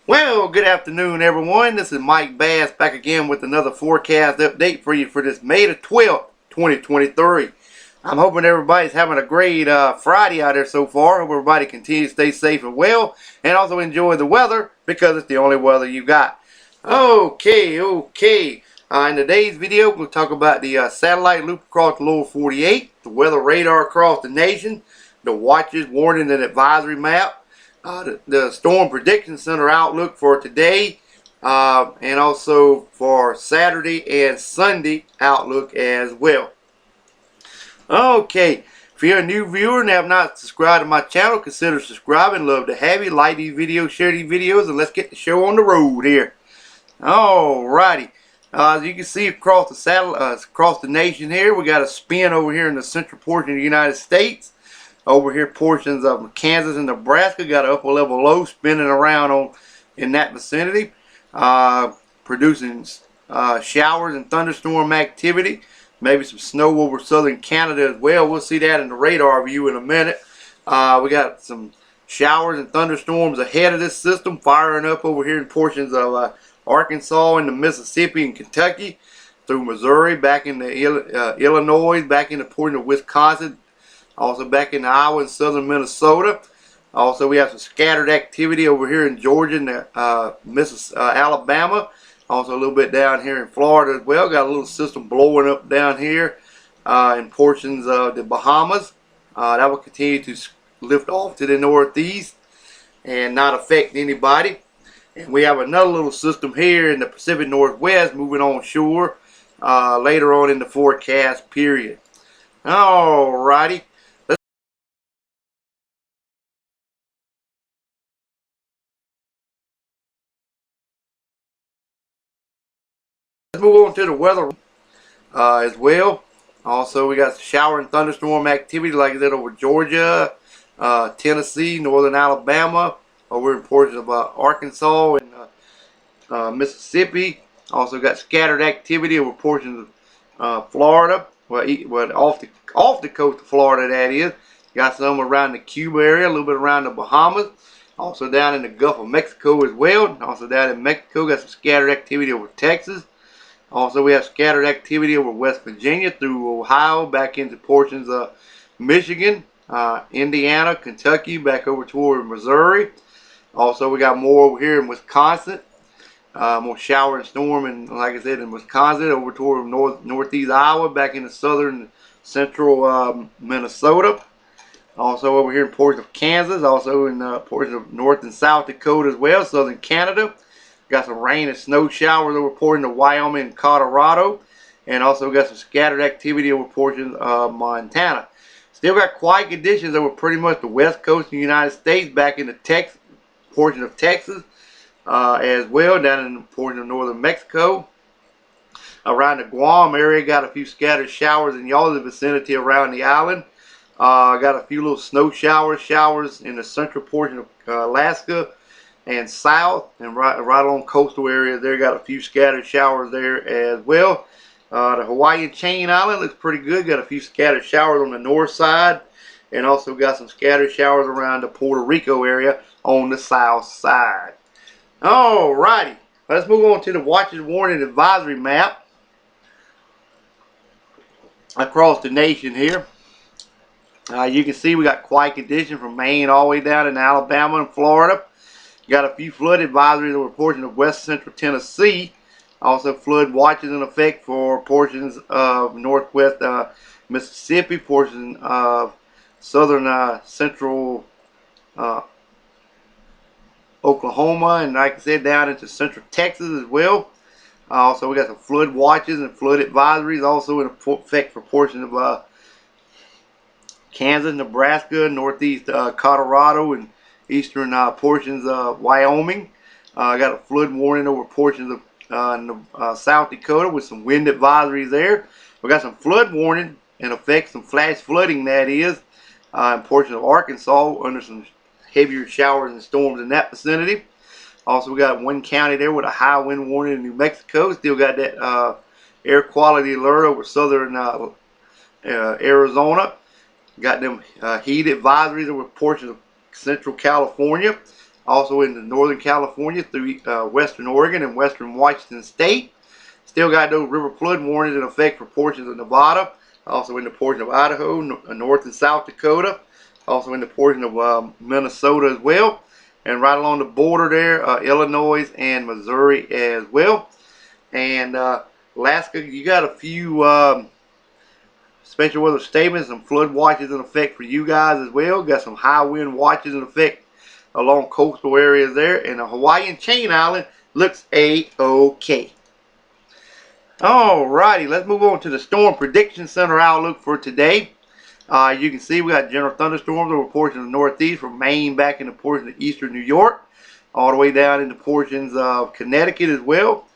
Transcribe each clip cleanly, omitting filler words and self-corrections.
Well, good afternoon, everyone. This is Mike Bass back again with another forecast update for you for this May the 12th, 2023. I'm hoping everybody's having a great Friday out there so far. Hope everybody continues to stay safe and well and also enjoy the weather because it's the only weather you got. Okay. In today's video, we'll talk about the satellite loop across the lower 48, the weather radar across the nation, the watches, warning, and advisory map, the Storm Prediction Center outlook for today, and also for Saturday and Sunday outlook as well. Okay, if you're a new viewer and have not subscribed to my channel, consider subscribing. Love to have you. Like these videos, share these videos, and let's get the show on the road here. Alrighty. As you can see across the nation here, we got a spin over here in the central portion of the United States. Over here, portions of Kansas and Nebraska got an upper level low spinning around in that vicinity, producing showers and thunderstorm activity. Maybe some snow over southern Canada as well. We'll see that in the radar view in a minute. We got some showers and thunderstorms ahead of this system, firing up over here in portions of Arkansas and the Mississippi and Kentucky, through Missouri, back into Illinois, back into portion of Wisconsin. Also back in Iowa and southern Minnesota. Also we have some scattered activity over here in Georgia and Alabama. Also a little bit down here in Florida as well. Got a little system blowing up down here in portions of the Bahamas. That will continue to lift off to the northeast and not affect anybody. And we have another little system here in the Pacific Northwest moving on shore later on in the forecast period. Alrighty. Let's move on to the weather as well. Also, we got shower and thunderstorm activity like I said over Georgia, Tennessee, northern Alabama, over in portions of Arkansas and Mississippi. Also got scattered activity over portions of Florida, well off the coast of Florida that is. Got some around the Cuba area, a little bit around the Bahamas. Also down in the Gulf of Mexico as well. Also down in Mexico, got some scattered activity over Texas. Also, we have scattered activity over West Virginia through Ohio, back into portions of Michigan, Indiana, Kentucky, back over toward Missouri. Also, we got more over here in Wisconsin. More shower and storm, and like I said, in Wisconsin, over toward northeast Iowa, back into southern central Minnesota. Also over here in portions of Kansas, also in portions of North and South Dakota as well, southern Canada. Got some rain and snow showers over portions of Wyoming and Colorado. And also got some scattered activity over portions of Montana. Still got quiet conditions over pretty much the west coast of the United States, back in the portion of Texas as well, down in the portion of northern Mexico. Around the Guam area, got a few scattered showers in y'all's vicinity around the island. Got a few little snow showers in the central portion of Alaska and south, and right along coastal areas there, got a few scattered showers there as well. The Hawaiian chain island looks pretty good. Got a few scattered showers on the north side, and also got some scattered showers around the Puerto Rico area on the south side. Alrighty, let's move on to the Watches Warning Advisory map across the nation here. You can see we got quiet conditions from Maine all the way down in Alabama and Florida. Got a few flood advisories over portions of west central Tennessee. Also flood watches in effect for portions of northwest Mississippi, portions of southern central Oklahoma, and like I said, down into central Texas as well. Also we got some flood watches and flood advisories also in effect for portions of Kansas, Nebraska, northeast Colorado, and eastern portions of Wyoming. Got a flood warning over portions of South Dakota with some wind advisories there. We got some flood warning in effect, some flash flooding that is, in portions of Arkansas under some heavier showers and storms in that vicinity. Also, we got one county there with a high wind warning in New Mexico. Still got that air quality alert over southern Arizona. Got them heat advisories over portions of central California. Also into Northern California through Western Oregon and Western Washington State. Still got those river flood warnings in effect for portions of Nevada. Also in the portion of Idaho, North and South Dakota. Also in the portion of Minnesota as well. And right along the border there, Illinois and Missouri as well. And Alaska, you got a few special weather statements, some flood watches in effect for you guys as well. Got some high wind watches in effect along coastal areas there. And the Hawaiian chain island looks a-okay. Alrighty, let's move on to the Storm Prediction Center outlook for today. You can see we got general thunderstorms over portions of the northeast from Maine back into portions of eastern New York, all the way down into portions of Connecticut as well,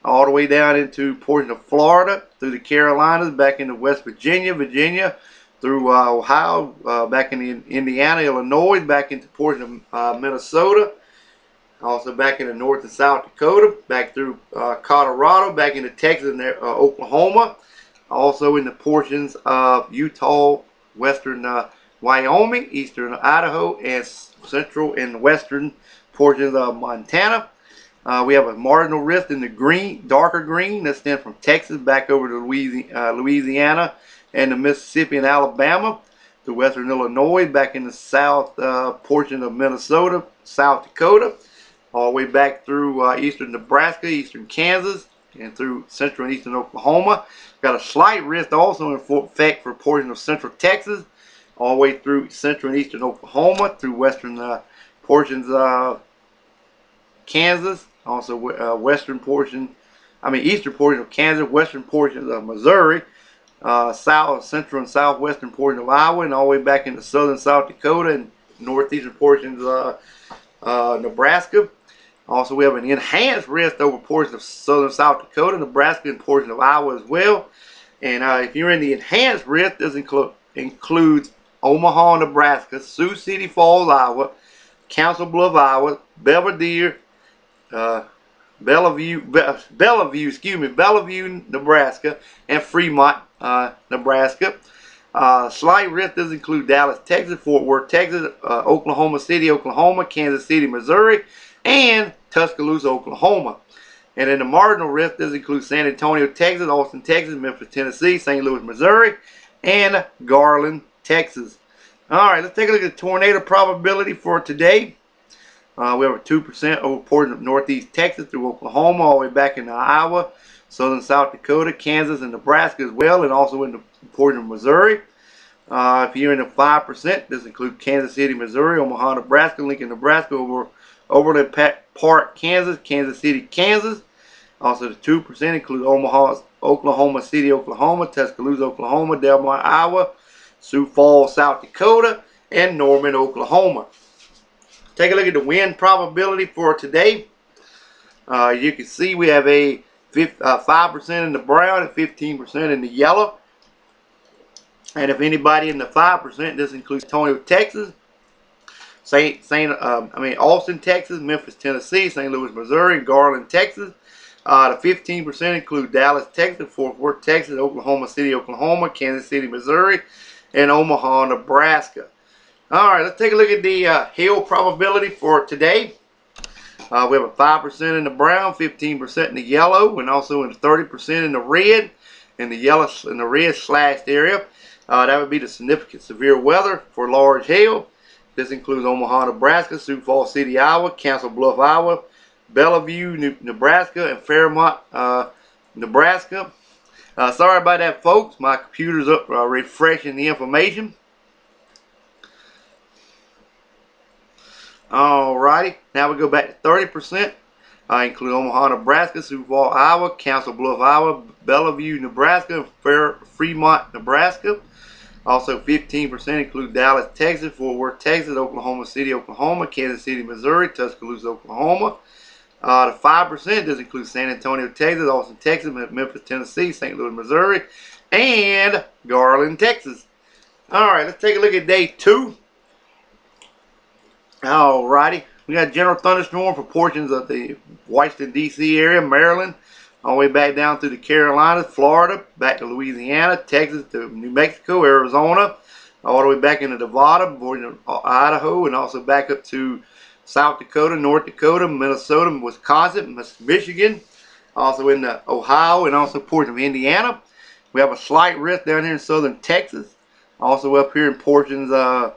all the way down into portions of Florida, through the Carolinas, back into West Virginia, through Ohio, back into Indiana, Illinois, back into portions of Minnesota, also back into North and South Dakota, back through Colorado, back into Texas and Oklahoma, also in the portions of Utah, western Wyoming, eastern Idaho, and central and western portions of Montana. We have a marginal rift in the green, darker green, that stands from Texas back over to Louisiana and the Mississippi and Alabama, to western Illinois, back in the south portion of Minnesota, South Dakota, all the way back through eastern Nebraska, eastern Kansas, and through central and eastern Oklahoma. Got a slight rift also in effect for portions of central Texas, all the way through central and eastern Oklahoma, through western portions of Kansas, also eastern portion of Kansas, western portions of Missouri, south, central and southwestern portion of Iowa, and all the way back into southern South Dakota and northeastern portions of Nebraska. Also, we have an enhanced rift over portions of southern South Dakota, Nebraska, and portions of Iowa as well. And if you're in the enhanced rift, this includes Omaha, Nebraska, Sioux City Falls, Iowa, Council Bluffs, Iowa, Belvidere, Bellevue, Nebraska, and Fremont, Nebraska. Slight rift does include Dallas, Texas, Fort Worth, Texas, Oklahoma City, Oklahoma, Kansas City, Missouri, and Tuscaloosa, Oklahoma. And in the marginal rift does include San Antonio, Texas, Austin, Texas, Memphis, Tennessee, St. Louis, Missouri, and Garland, Texas. Alright, let's take a look at the tornado probability for today. We have a 2% over portions of northeast Texas through Oklahoma, all the way back into Iowa, southern South Dakota, Kansas, and Nebraska as well, and also in the portion of Missouri. If you're in the 5%, this includes Kansas City, Missouri, Omaha, Nebraska, Lincoln, Nebraska, Overland Park, Kansas, Kansas City, Kansas. Also the 2% includes Omaha, Oklahoma City, Oklahoma, Tuscaloosa, Oklahoma, Del Mar, Iowa, Sioux Falls, South Dakota, and Norman, Oklahoma. Take a look at the wind probability for today. You can see we have a 5% in the brown and 15% in the yellow. And if anybody in the 5%, this includes Antonio, Texas, Austin, Texas, Memphis, Tennessee, St. Louis, Missouri, Garland, Texas. The 15% include Dallas, Texas, Fort Worth, Texas, Oklahoma City, Oklahoma, Kansas City, Missouri, and Omaha, Nebraska. Alright, let's take a look at the hail probability for today. We have a 5% in the brown, 15% in the yellow, and also in 30% in the red, and the yellow and the red slashed area. That would be the significant severe weather for large hail. This includes Omaha, Nebraska, Sioux Falls City, Iowa, Council Bluffs, Iowa, Bellevue, Nebraska, and Fairmont, Nebraska. Sorry about that, folks. My computer's up refreshing the information. Alrighty, now we go back to 30%. Include Omaha, Nebraska, Sioux Falls, Iowa, Council Bluffs, Iowa, Bellevue, Nebraska, Fremont, Nebraska. Also 15% include Dallas, Texas, Fort Worth, Texas, Oklahoma City, Oklahoma, Kansas City, Missouri, Tuscaloosa, Oklahoma. The 5% does include San Antonio, Texas, Austin, Texas, Memphis, Tennessee, St. Louis, Missouri, and Garland, Texas. Alright, let's take a look at day 2. Alrighty, we got general thunderstorm for portions of the Washington, D.C. area, Maryland, all the way back down through the Carolinas, Florida, back to Louisiana, Texas, to New Mexico, Arizona, all the way back into Nevada, Idaho, and also back up to South Dakota, North Dakota, Minnesota, Wisconsin, Michigan, also in Ohio, and also portions of Indiana. We have a slight risk down here in southern Texas, also up here in portions of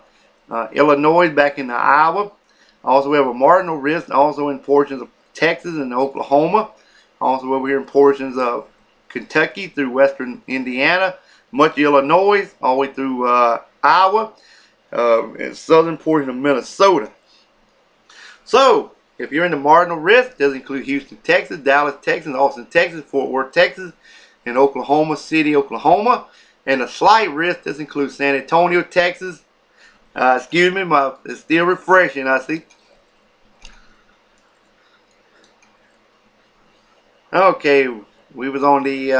Illinois, back in Iowa. Also we have a marginal risk also in portions of Texas and Oklahoma. Also over here in portions of Kentucky through western Indiana, much Illinois, all the way through Iowa, and southern portion of Minnesota. So, if you're in the marginal risk, does include Houston, Texas, Dallas, Texas, Austin, Texas, Fort Worth, Texas, and Oklahoma City, Oklahoma. And the slight risk does include San Antonio, Texas. Excuse me, it's still refreshing, I see. Okay, we was on the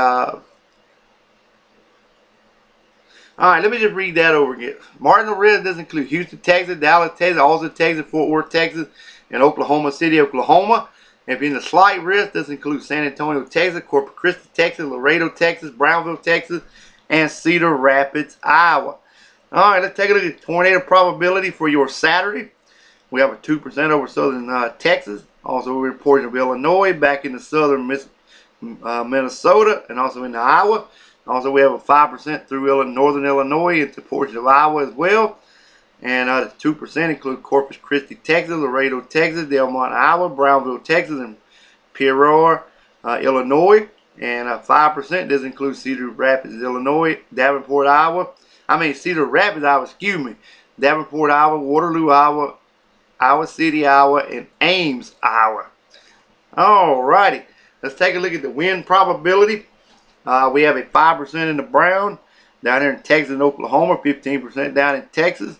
alright, let me just read that over again. Marginal risk does include Houston, Texas, Dallas, Texas, Austin, Texas, Fort Worth, Texas, and Oklahoma City, Oklahoma. If you're in the slight risk, does include San Antonio, Texas, Corpus Christi, Texas, Laredo, Texas, Brownville, Texas, and Cedar Rapids, Iowa. Alright, let's take a look at tornado probability for your Saturday. We have a 2% over southern Texas. Also, we're reporting of Illinois, back in the southern Minnesota, and also in Iowa. Also, we have a 5% through northern Illinois into portions of Iowa as well. And 2% include Corpus Christi, Texas, Laredo, Texas, Delmont, Iowa, Brownville, Texas, and Peoria, Illinois. And 5% does include Cedar Rapids, Illinois, Davenport, Iowa. Cedar Rapids, Iowa, excuse me. Davenport, Iowa, Waterloo, Iowa, Iowa City, Iowa, and Ames, Iowa. Alrighty, let's take a look at the wind probability. We have a 5% in the brown down here in Texas and Oklahoma, 15% down in Texas.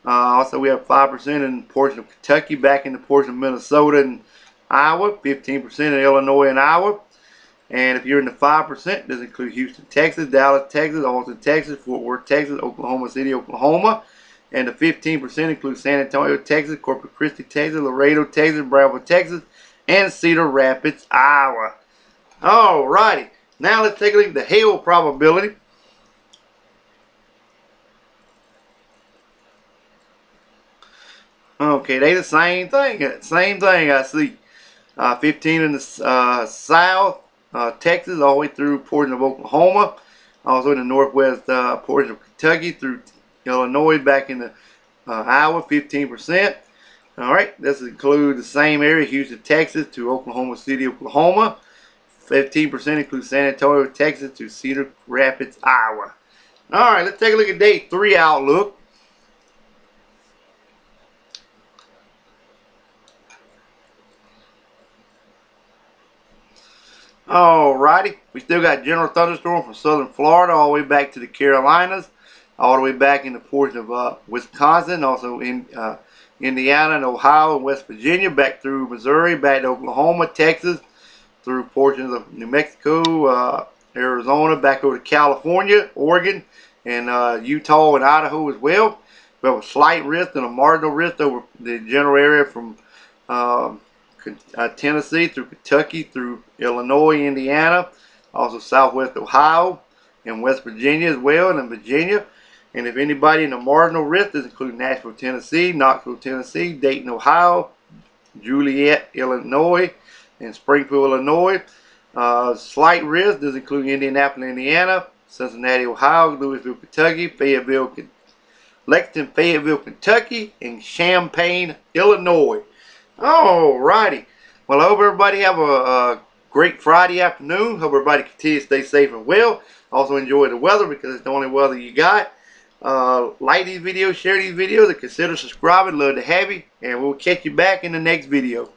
Also, we have 5% in the portion of Kentucky, back in the portion of Minnesota and Iowa, 15% in Illinois and Iowa. And if you're in the 5%, this includes Houston, Texas, Dallas, Texas, Austin, Texas, Fort Worth, Texas, Oklahoma City, Oklahoma. And the 15% includes San Antonio, Texas, Corpus Christi, Texas, Laredo, Texas, Brownville, Texas, and Cedar Rapids, Iowa. Alrighty, now let's take a look at the hail probability. Okay, they the same thing. I see. 15 in the south, Texas, all the way through portion of Oklahoma. Also in the northwest portion of Kentucky through Illinois, back in the Iowa, 15%. Alright, this includes the same area, Houston, Texas to Oklahoma City, Oklahoma. 15% includes San Antonio, Texas to Cedar Rapids, Iowa. Alright, let's take a look at day 3 outlook. Alrighty, we still got general thunderstorm from southern Florida all the way back to the Carolinas, all the way back in the portion of Wisconsin, also in Indiana and Ohio and West Virginia, back through Missouri, back to Oklahoma, Texas, through portions of New Mexico, Arizona, back over to California, Oregon, and Utah and Idaho as well. We have a slight risk and a marginal risk over the general area from Tennessee through Kentucky through Illinois, Indiana, also southwest Ohio and West Virginia as well, and in Virginia. And if anybody in the marginal risk, this includes Nashville, Tennessee, Knoxville, Tennessee, Dayton, Ohio, Joliet, Illinois, and Springfield, Illinois. Slight risk does include Indianapolis, Indiana, Cincinnati, Ohio, Louisville, Kentucky, Lexington, Fayetteville, Kentucky, and Champaign, Illinois. Alrighty. Well, I hope everybody have a great Friday afternoon. Hope everybody continues to stay safe and well. Also enjoy the weather because it's the only weather you got. Like these videos, share these videos, and consider subscribing. Love to have you. And we'll catch you back in the next video.